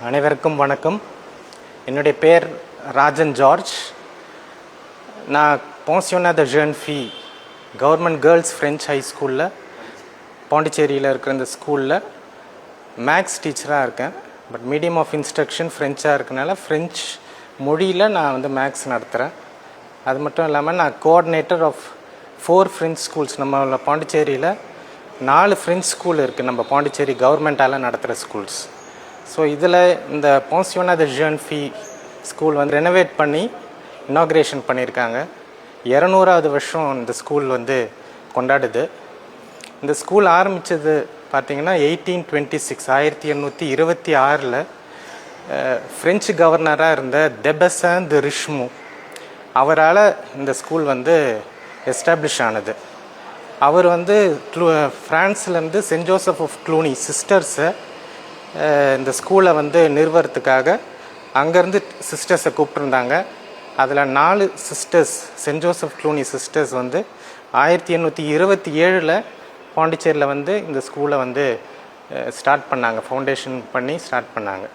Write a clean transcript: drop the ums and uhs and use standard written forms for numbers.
அனைவருக்கும் வணக்கம். என்னுடைய பேர் ராஜன் ஜார்ஜ். நான் Pensionnat de Jeunes Filles government girls French high ஸ்கூலில் பாண்டிச்சேரியில் இருக்கிற இந்த ஸ்கூலில் மேக்ஸ் டீச்சராக இருக்கேன். பட் மீடியம் ஆஃப் இன்ஸ்ட்ரக்ஷன் ஃப்ரெஞ்சாக இருக்கனால ஃப்ரெஞ்ச் மொழியில் நான் மேக்ஸ் நடத்துகிறேன். அது மட்டும் இல்லாமல் நான் கோஆர்டினேட்டர் ஆஃப் 4 ஃப்ரெஞ்ச் ஸ்கூல்ஸ். நம்ம பாண்டிச்சேரியில் 4 ஃப்ரெஞ்ச் ஸ்கூல் இருக்குது, நம்ம பாண்டிச்சேரி கவர்மெண்ட்டால் நடத்துகிற ஸ்கூல்ஸ். ஸோ இதில் இந்த Pensionnat de Jeunes Filles school renovate பண்ணி இனாக்ரேஷன் பண்ணியிருக்காங்க. 200வது வருஷம் இந்த ஸ்கூல் கொண்டாடுது. இந்த ஸ்கூல் ஆரம்பித்தது பார்த்திங்கன்னா 1826 ஃப்ரெஞ்சு கவர்னராக இருந்த தெபசன் தி ரிஷ்மு அவரால் இந்த ஸ்கூல் எஸ்டாப்ளிஷ் ஆனது. அவர் ஃப்ரான்ஸ்லேருந்து சென்ட் ஜோசப் ஆஃப் க்ளூனி சிஸ்டர்ஸை இந்த ஸ்கூலை நிறுவறதுக்காக அங்கேருந்து சிஸ்டர்ஸை கூப்பிட்டுருந்தாங்க. அதில் 4 sisters Saint Joseph Cluny sisters 1827 பாண்டிச்சேரியில் இந்த ஸ்கூலை ஸ்டார்ட் பண்ணாங்க, ஃபவுண்டேஷன் பண்ணி ஸ்டார்ட் பண்ணாங்க.